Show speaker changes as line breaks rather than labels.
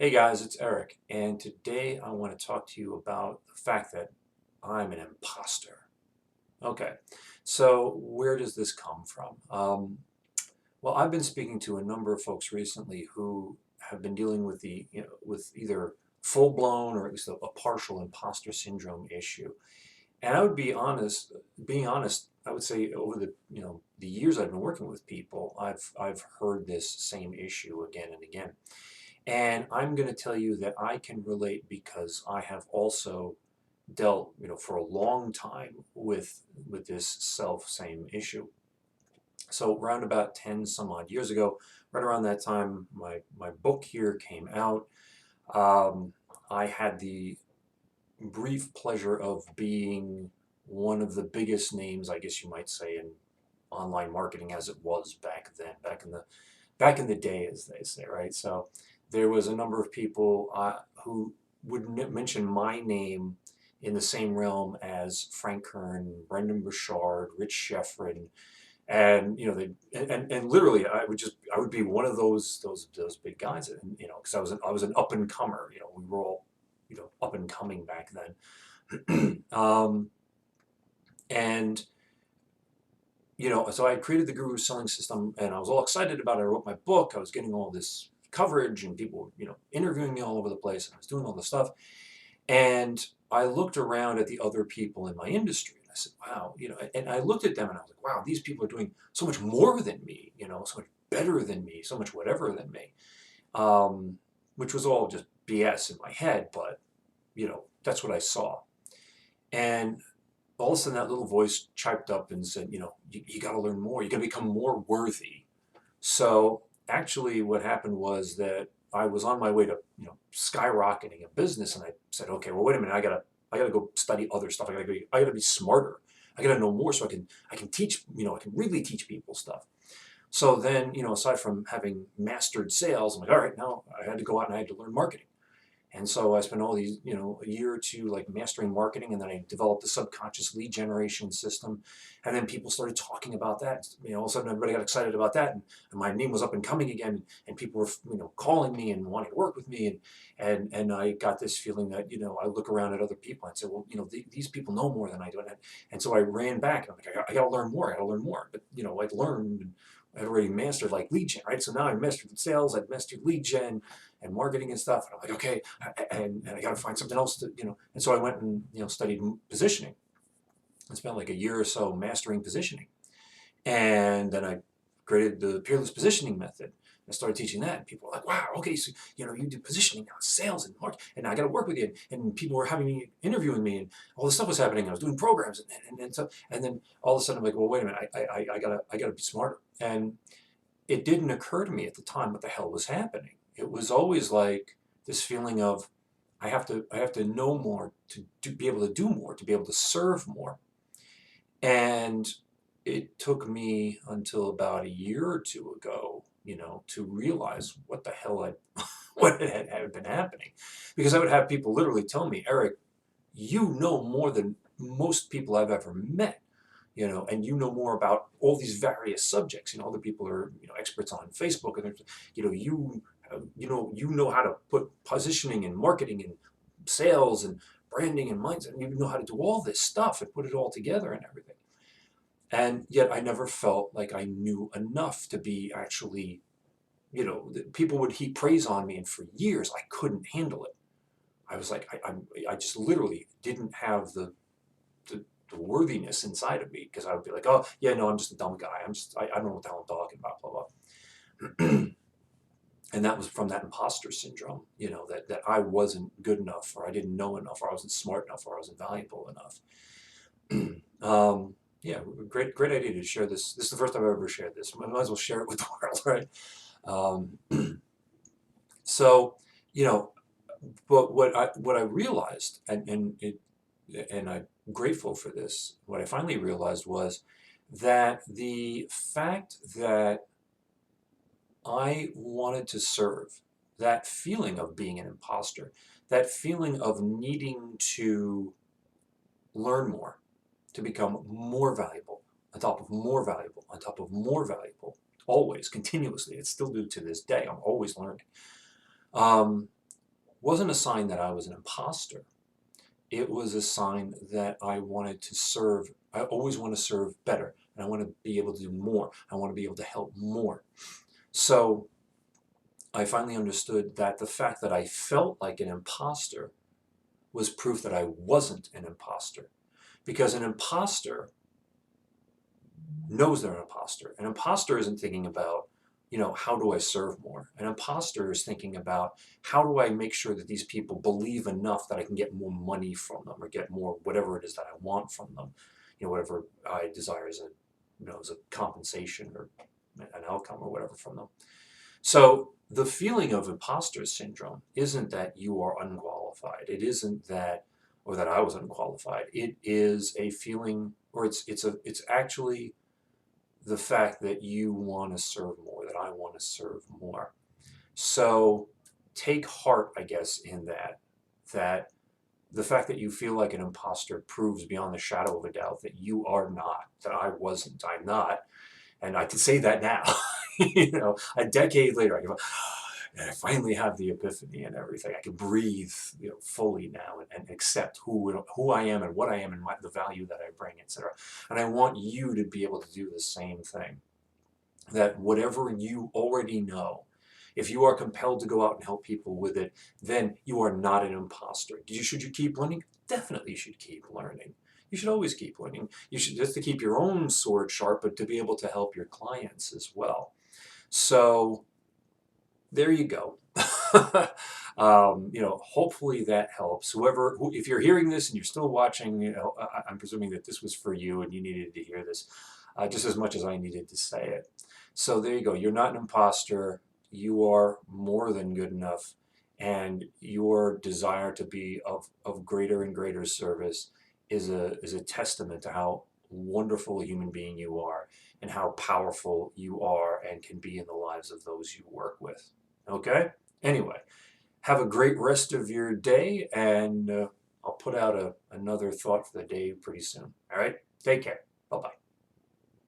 Hey guys, it's Eric, and today I want to talk to you about the fact that I'm an imposter. Okay, so where does this come from? Well, I've been speaking to a number of folks recently who have been dealing with with either full-blown or at least a partial imposter syndrome issue. And I would be honest, being honest, I would say over the years I've been working with people, I've heard this same issue again and again. And I'm going to tell you that I can relate because I have also dealt, for a long time with this same issue. So around about 10 some odd years ago, right around that time, my book here came out. Um, I had the brief pleasure of being one of the biggest names, I guess you might say, in online marketing as it was back then, back in the day, as they say, right? So there was a number of people who would mention my name in the same realm as Frank Kern, Brendan Burchard, Rich Schefrin, and and literally I would be one of those big guys, and because I was an up and comer. We were all up and coming back then, and so I created the Guru Selling System, and I was all excited about it. I wrote my book. I was getting all this coverage, and people were, interviewing me all over the place, and I was doing all this stuff. And I looked around at the other people in my industry, and I said, "Wow," and I looked at them, and I was like, "Wow, these people are doing so much more than me, so much better than me, so much whatever than me," which was all just BS in my head, but that's what I saw. And all of a sudden that little voice chiped up and said, you got to learn more. You got to become more worthy. So actually what happened was that I was on my way to, skyrocketing a business. And I said, okay, well, wait a minute. I gotta go study other stuff. I gotta be smarter. I gotta know more so I can teach, I can really teach people stuff. So then, aside from having mastered sales, I'm like, all right, now I had to go out and I had to learn marketing. And so I spent all these, a year or two like mastering marketing, and then I developed the subconscious lead generation system. And then people started talking about that. All of a sudden everybody got excited about that, and my name was up and coming again, and people were, calling me and wanting to work with me, and I got this feeling that, I look around at other people and say, well, these people know more than I do, and so I ran back. And I'm like, I got to learn more. I got to learn more. But I'd learned. And I'd already mastered like lead gen, right? So now I mastered sales, I'd mastered lead gen and marketing and stuff. And I'm like, okay, and I got to find something else to, And so I went and studied positioning. I spent like a year or so mastering positioning, and then I created the Peerless Positioning Method. I started teaching that, and people were like, "Wow, okay, so you do positioning now, sales and market, and I got to work with you." And people were having me interviewing me, and all this stuff was happening. I was doing programs, and then all of a sudden I'm like, "Well, wait a minute, I gotta be smarter." And it didn't occur to me at the time what the hell was happening. It was always like this feeling of I have to know more to be able to do more, to be able to serve more. And it took me until about a year or two ago, to realize what the hell what had been happening. Because I would have people literally tell me, Eric, you know more than most people I've ever met, and you know more about all these various subjects. Other people are, experts on Facebook, and you know how to put positioning and marketing and sales and branding and mindset, and you know how to do all this stuff and put it all together and everything. And yet I never felt like I knew enough to be actually, people would heap praise on me, and for years I couldn't handle it. I was like, I just literally didn't have the worthiness inside of me, because I would be like, oh yeah, no, I'm just a dumb guy. I don't know what the hell I'm talking about, blah blah. And that was from that imposter syndrome, that I wasn't good enough, or I didn't know enough, or I wasn't smart enough, or I wasn't valuable enough. Yeah, great idea to share this. This is the first time I've ever shared this. I might as well share it with the world, right? So, you know, but what I realized, and I'm grateful for this. What I finally realized was that the fact that I wanted to serve, that feeling of being an imposter, that feeling of needing to learn more, to become more valuable, on top of more valuable, on top of more valuable, always, continuously. It's still do to this day. I'm always learning. Um, wasn't a sign that I was an imposter. It was a sign that I wanted to serve. I always want to serve better, and I want to be able to do more. I want to be able to help more. So I finally understood that the fact that I felt like an imposter was proof that I wasn't an imposter. Because an imposter knows they're an imposter. An imposter isn't thinking about, how do I serve more? An imposter is thinking about how do I make sure that these people believe enough that I can get more money from them or get more whatever it is that I want from them, whatever I desire as as a compensation or an outcome or whatever from them. So the feeling of imposter syndrome isn't that you are unqualified. It isn't that, or that I was unqualified. It is a feeling, or it's actually the fact that you want to serve more, that I want to serve more. So take heart, I guess, in that the fact that you feel like an imposter proves beyond the shadow of a doubt that you are not, that I wasn't, I'm not, and I can say that now. A decade later, I go, and I finally have the epiphany and everything. I can breathe, fully now and accept who I am and what I am and the value that I bring, etc. And I want you to be able to do the same thing. That whatever you already know, if you are compelled to go out and help people with it, then you are not an imposter. Should you keep learning? Definitely you should keep learning. You should always keep learning. You should just to keep your own sword sharp, but to be able to help your clients as well. So there you go. Hopefully that helps. If you're hearing this and you're still watching, I'm presuming that this was for you and you needed to hear this just as much as I needed to say it. So there you go. You're not an imposter. You are more than good enough. And your desire to be of greater and greater service is a testament to how wonderful a human being you are and how powerful you are and can be in the lives of those you work with. Okay? Anyway, have a great rest of your day, and I'll put out another thought for the day pretty soon. All right? Take care. Bye-bye.